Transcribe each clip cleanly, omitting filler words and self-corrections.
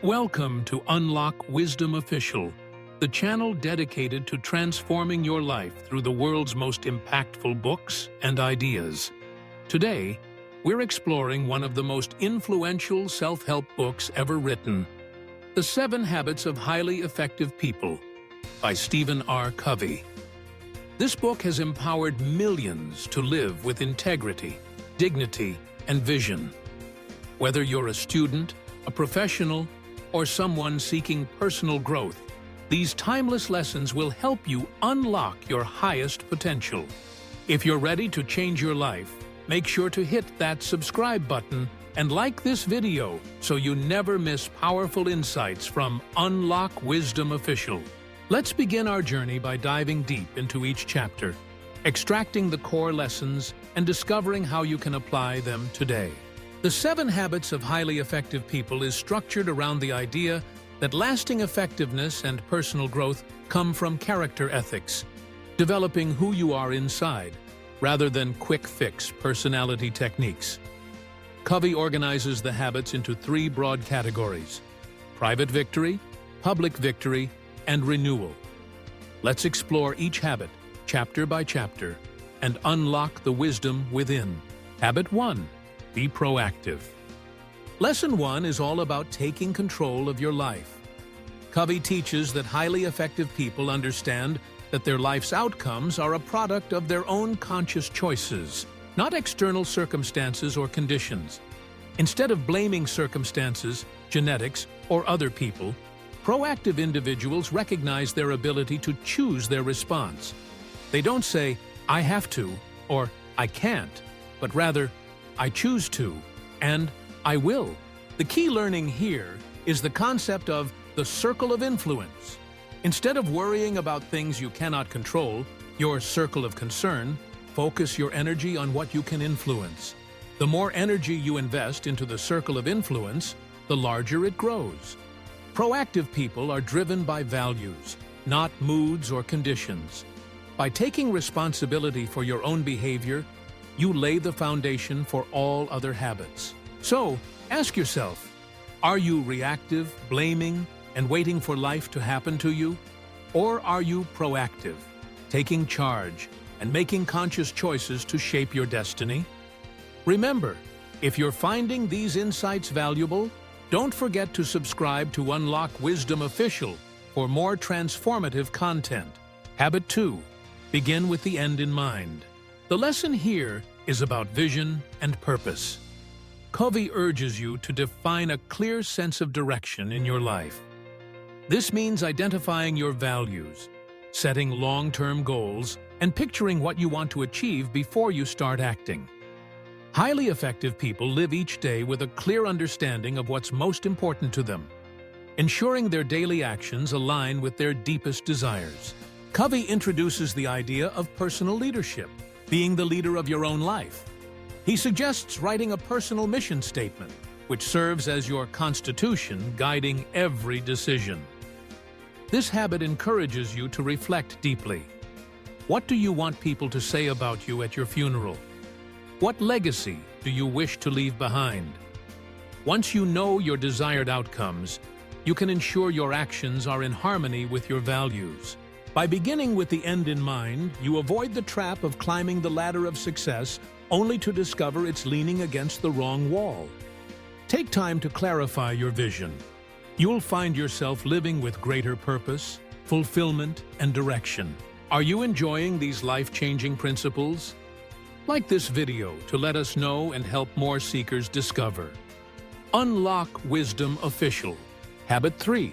Welcome to Unlock Wisdom Official, the channel dedicated to transforming your life through the world's most impactful books and ideas. Today, we're exploring one of the most influential self-help books ever written, The 7 Habits of Highly Effective People by Stephen R. Covey. This book has empowered millions to live with integrity, dignity, and vision. Whether you're a student, a professional, or someone seeking personal growth, these timeless lessons will help you unlock your highest potential. If you're ready to change your life, make sure to hit that subscribe button and like this video so you never miss powerful insights from Unlock Wisdom Official. Let's begin our journey by diving deep into each chapter, extracting the core lessons and discovering how you can apply them today. The 7 Habits of Highly Effective People is structured around the idea that lasting effectiveness and personal growth come from character ethics, developing who you are inside, rather than quick-fix personality techniques. Covey organizes the habits into 3 broad categories: private victory, public victory, and renewal. Let's explore each habit, chapter by chapter, and unlock the wisdom within. Habit 1. Be proactive. Lesson 1 is all about taking control of your life. Covey teaches that highly effective people understand that their life's outcomes are a product of their own conscious choices, not external circumstances or conditions. Instead of blaming circumstances, genetics, or other people, proactive individuals recognize their ability to choose their response. They don't say, "I have to," or "I can't," but rather, "I choose to," and "I will." The key learning here is the concept of the circle of influence. Instead of worrying about things you cannot control, your circle of concern, focus your energy on what you can influence. The more energy you invest into the circle of influence, the larger it grows. Proactive people are driven by values, not moods or conditions. By taking responsibility for your own behavior, you lay the foundation for all other habits. So, ask yourself, are you reactive, blaming, and waiting for life to happen to you? Or are you proactive, taking charge and making conscious choices to shape your destiny? Remember, if you're finding these insights valuable, don't forget to subscribe to Unlock Wisdom Official for more transformative content. Habit 2. Begin with the end in mind. The lesson here is about vision and purpose. Covey urges you to define a clear sense of direction in your life. This means identifying your values, setting long-term goals, and picturing what you want to achieve before you start acting. Highly effective people live each day with a clear understanding of what's most important to them, ensuring their daily actions align with their deepest desires. Covey introduces the idea of personal leadership, being the leader of your own life. He suggests writing a personal mission statement, which serves as your constitution guiding every decision. This habit encourages you to reflect deeply. What do you want people to say about you at your funeral? What legacy do you wish to leave behind? Once you know your desired outcomes, you can ensure your actions are in harmony with your values. By beginning with the end in mind, you avoid the trap of climbing the ladder of success only to discover it's leaning against the wrong wall. Take time to clarify your vision. You'll find yourself living with greater purpose, fulfillment, and direction. Are you enjoying these life-changing principles? Like this video to let us know and help more seekers discover. Unlock Wisdom Official. Habit 3.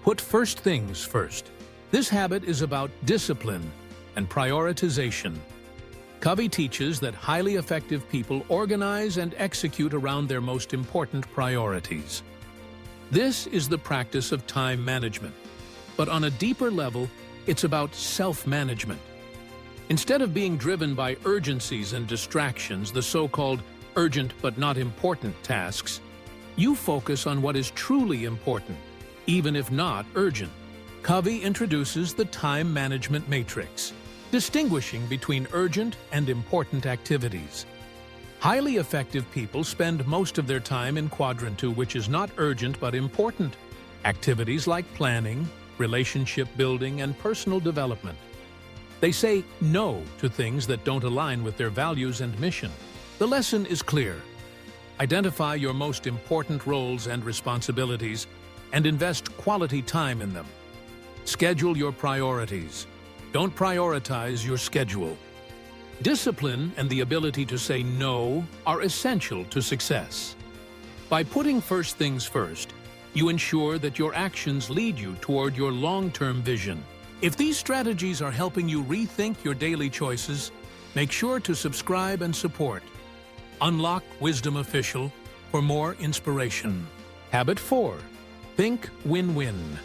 Put first things first. This habit is about discipline and prioritization. Covey teaches that highly effective people organize and execute around their most important priorities. This is the practice of time management, but on a deeper level, it's about self-management. Instead of being driven by urgencies and distractions, the so-called urgent but not important tasks, you focus on what is truly important, even if not urgent. Covey introduces the time management matrix, distinguishing between urgent and important activities. Highly effective people spend most of their time in quadrant 2, which is not urgent but important, Activities like planning, relationship building, and personal development. They say no to things that don't align with their values and mission. The lesson is clear. Identify your most important roles and responsibilities and invest quality time in them. Schedule your priorities. Don't prioritize your schedule. Discipline and the ability to say no are essential to success. By putting first things first, you ensure that your actions lead you toward your long-term vision. If these strategies are helping you rethink your daily choices, make sure to subscribe and support. Unlock Wisdom Official for more inspiration. Habit 4. Think win-win.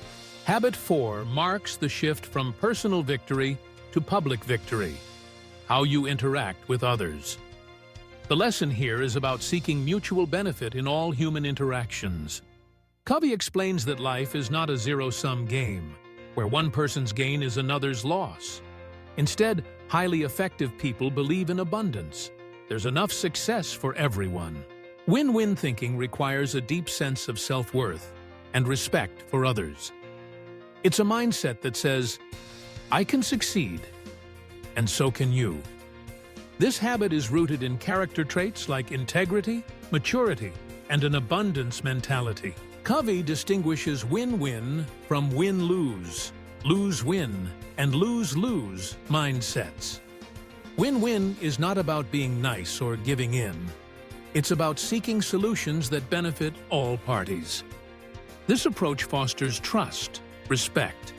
Habit 4 marks the shift from personal victory to public victory. How you interact with others. The lesson here is about seeking mutual benefit in all human interactions. Covey explains that life is not a zero-sum game, where one person's gain is another's loss. Instead, highly effective people believe in abundance. There's enough success for everyone. Win-win thinking requires a deep sense of self-worth and respect for others. It's a mindset that says, I can succeed, and so can you. This habit is rooted in character traits like integrity, maturity, and an abundance mentality. Covey distinguishes win-win from win-lose, lose-win, and lose-lose mindsets. Win-win is not about being nice or giving in. It's about seeking solutions that benefit all parties. This approach fosters trust, respect,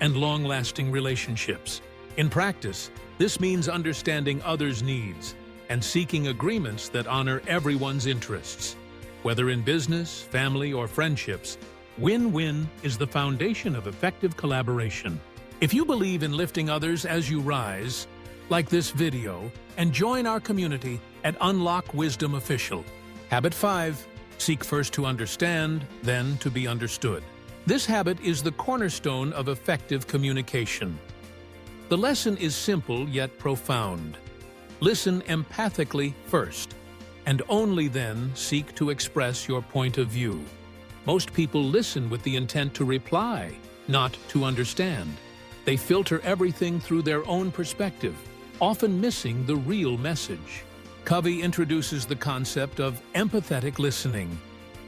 and long-lasting relationships. In practice, this means understanding others' needs and seeking agreements that honor everyone's interests. Whether in business, family, or friendships, win-win is the foundation of effective collaboration. If you believe in lifting others as you rise, like this video, and join our community at Unlock Wisdom Official. Habit 5. Seek first to understand, then to be understood. This habit is the cornerstone of effective communication. The lesson is simple yet profound. Listen empathically first, and only then seek to express your point of view. Most people listen with the intent to reply, not to understand. They filter everything through their own perspective, often missing the real message. Covey introduces the concept of empathetic listening,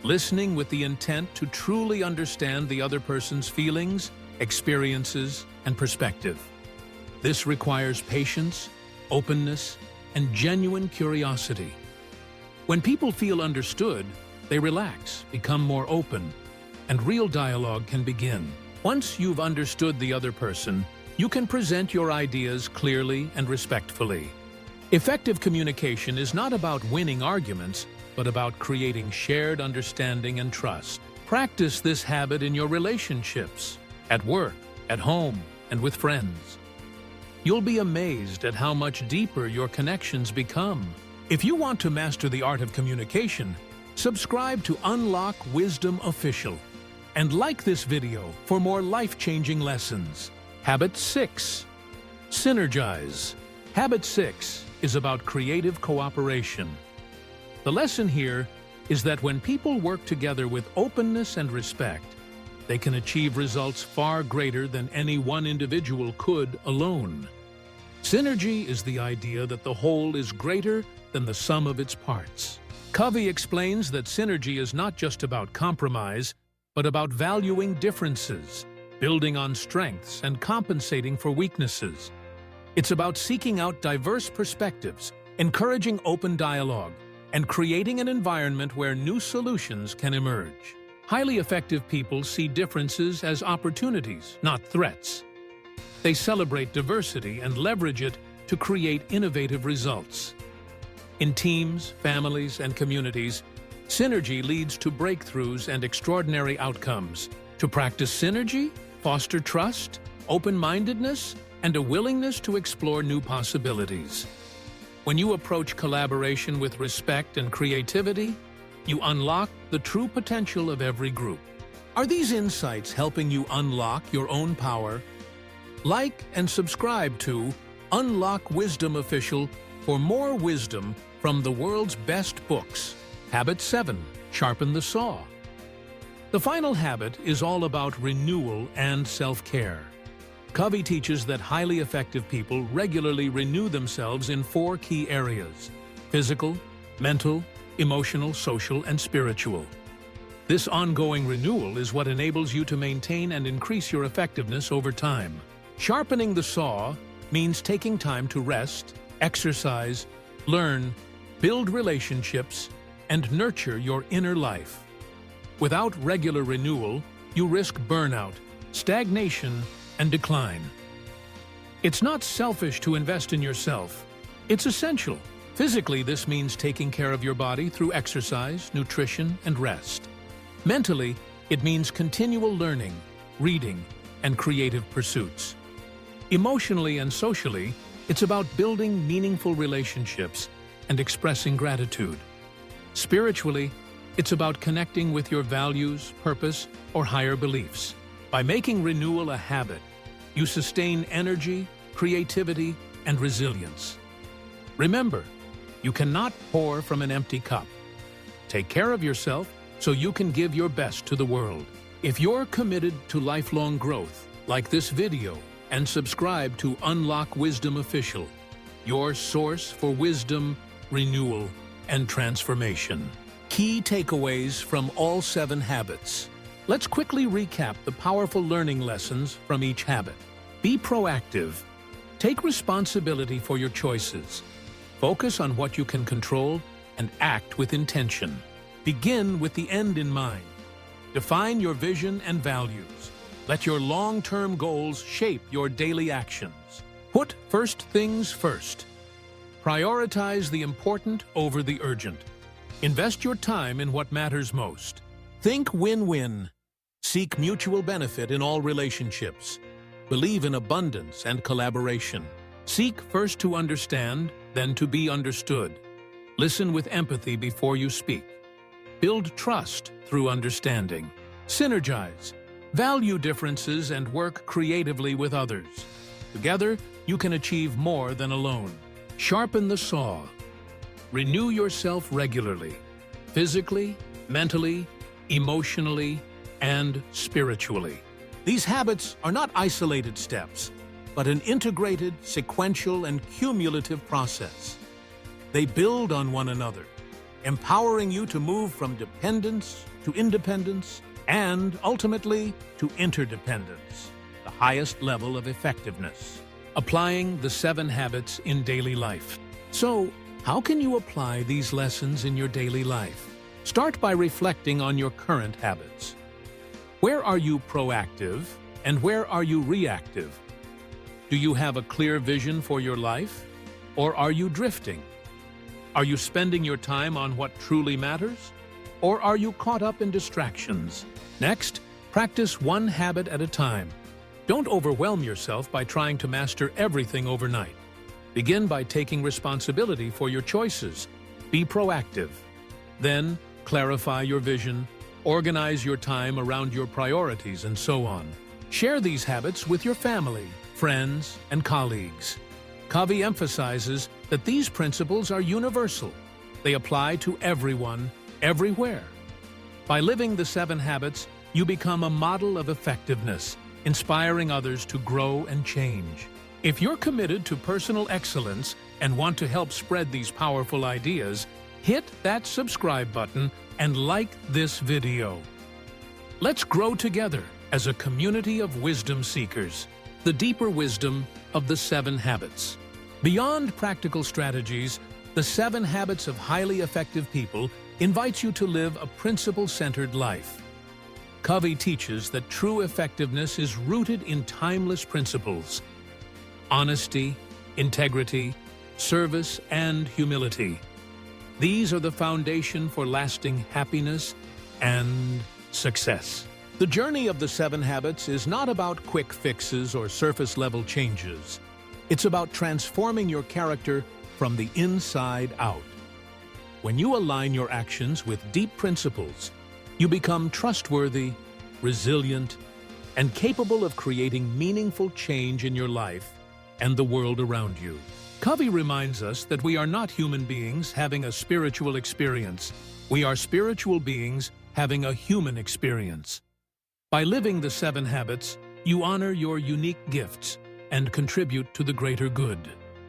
listening with the intent to truly understand the other person's feelings, experiences, and perspective. This requires patience, openness, and genuine curiosity. When people feel understood, they relax, become more open, and real dialogue can begin. Once you've understood the other person, you can present your ideas clearly and respectfully. Effective communication is not about winning arguments, but about creating shared understanding and trust. Practice this habit in your relationships, at work, at home, and with friends. You'll be amazed at how much deeper your connections become. If you want to master the art of communication, subscribe to Unlock Wisdom Official and like this video for more life-changing lessons. Habit 6. Synergize. Habit 6 is about creative cooperation. The lesson here is that when people work together with openness and respect, they can achieve results far greater than any one individual could alone. Synergy is the idea that the whole is greater than the sum of its parts. Covey explains that synergy is not just about compromise, but about valuing differences, building on strengths, and compensating for weaknesses. It's about seeking out diverse perspectives, encouraging open dialogue, and creating an environment where new solutions can emerge. Highly effective people see differences as opportunities, not threats. They celebrate diversity and leverage it to create innovative results. In teams, families, and communities, synergy leads to breakthroughs and extraordinary outcomes. To practice synergy, foster trust, open-mindedness, and a willingness to explore new possibilities. When you approach collaboration with respect and creativity, you unlock the true potential of every group. Are these insights helping you unlock your own power? Like and subscribe to Unlock Wisdom Official for more wisdom from the world's best books. Habit 7. Sharpen the saw. The final habit is all about renewal and self-care. Covey teaches that highly effective people regularly renew themselves in 4 key areas: physical, mental, emotional, social, and spiritual. This ongoing renewal is what enables you to maintain and increase your effectiveness over time. Sharpening the saw means taking time to rest, exercise, learn, build relationships, and nurture your inner life. Without regular renewal, you risk burnout, stagnation, and decline. It's not selfish to invest in yourself. It's essential. Physically, this means taking care of your body through exercise, nutrition, and rest. Mentally, it means continual learning, reading, and creative pursuits. Emotionally and socially, it's about building meaningful relationships and expressing gratitude. Spiritually, it's about connecting with your values, purpose, or higher beliefs. By making renewal a habit, you sustain energy, creativity, and resilience. Remember, you cannot pour from an empty cup. Take care of yourself so you can give your best to the world. If you're committed to lifelong growth, like this video and subscribe to Unlock Wisdom Official, your source for wisdom, renewal, and transformation. Key takeaways from all 7 habits. Let's quickly recap the powerful learning lessons from each habit. Be proactive. Take responsibility for your choices. Focus on what you can control and act with intention. Begin with the end in mind. Define your vision and values. Let your long-term goals shape your daily actions. Put first things first. Prioritize the important over the urgent. Invest your time in what matters most. Think win-win. Seek mutual benefit in all relationships. Believe in abundance and collaboration. Seek first to understand, then to be understood. Listen with empathy before you speak. Build trust through understanding. Synergize. Value differences and work creatively with others. Together, you can achieve more than alone. Sharpen the saw. Renew yourself regularly, physically, mentally, emotionally, and spiritually. These habits are not isolated steps, but an integrated, sequential, and cumulative process. They build on one another, empowering you to move from dependence to independence and, ultimately, to interdependence, the highest level of effectiveness. Applying the 7 habits in daily life. So, how can you apply these lessons in your daily life? Start by reflecting on your current habits. Where are you proactive and where are you reactive? Do you have a clear vision for your life, or are you drifting? Are you spending your time on what truly matters, or are you caught up in distractions? Next, practice one habit at a time. Don't overwhelm yourself by trying to master everything overnight. Begin by taking responsibility for your choices. Be proactive. Then, clarify your vision, organize your time around your priorities, and so on. Share these habits with your family, friends, and colleagues. Covey emphasizes that these principles are universal. They apply to everyone, everywhere. By living the 7 habits, you become a model of effectiveness, inspiring others to grow and change. If you're committed to personal excellence and want to help spread these powerful ideas, hit that subscribe button and like this video. Let's grow together as a community of wisdom seekers. The deeper wisdom of the 7 habits. Beyond practical strategies, the 7 habits of highly effective people invites you to live a principle-centered life. Covey teaches that true effectiveness is rooted in timeless principles: honesty, integrity, service, and humility. These are the foundation for lasting happiness and success. The journey of the 7 habits is not about quick fixes or surface-level changes. It's about transforming your character from the inside out. When you align your actions with deep principles, you become trustworthy, resilient, and capable of creating meaningful change in your life and the world around you. Covey reminds us that we are not human beings having a spiritual experience. We are spiritual beings having a human experience. By living the 7 habits, you honor your unique gifts and contribute to the greater good.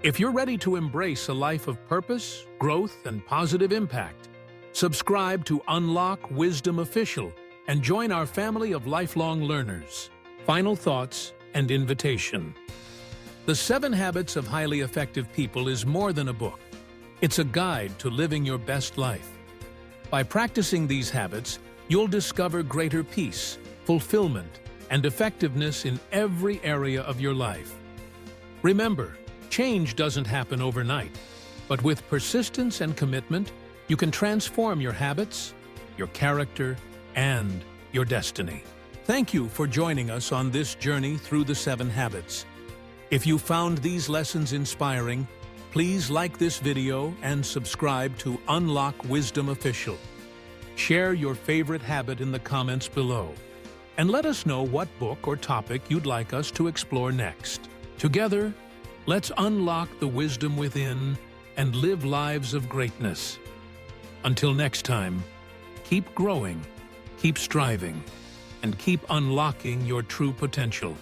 If you're ready to embrace a life of purpose, growth, and positive impact, subscribe to Unlock Wisdom Official and join our family of lifelong learners. Final thoughts and invitation. The 7 Habits of Highly Effective People is more than a book. It's a guide to living your best life. By practicing these habits, you'll discover greater peace, fulfillment, and effectiveness in every area of your life. Remember, change doesn't happen overnight, but with persistence and commitment, you can transform your habits, your character, and your destiny. Thank you for joining us on this journey through the 7 habits. If you found these lessons inspiring, please like this video and subscribe to Unlock Wisdom Official. Share your favorite habit in the comments below, and let us know what book or topic you'd like us to explore next. Together, let's unlock the wisdom within and live lives of greatness. Until next time, keep growing, keep striving, and keep unlocking your true potential.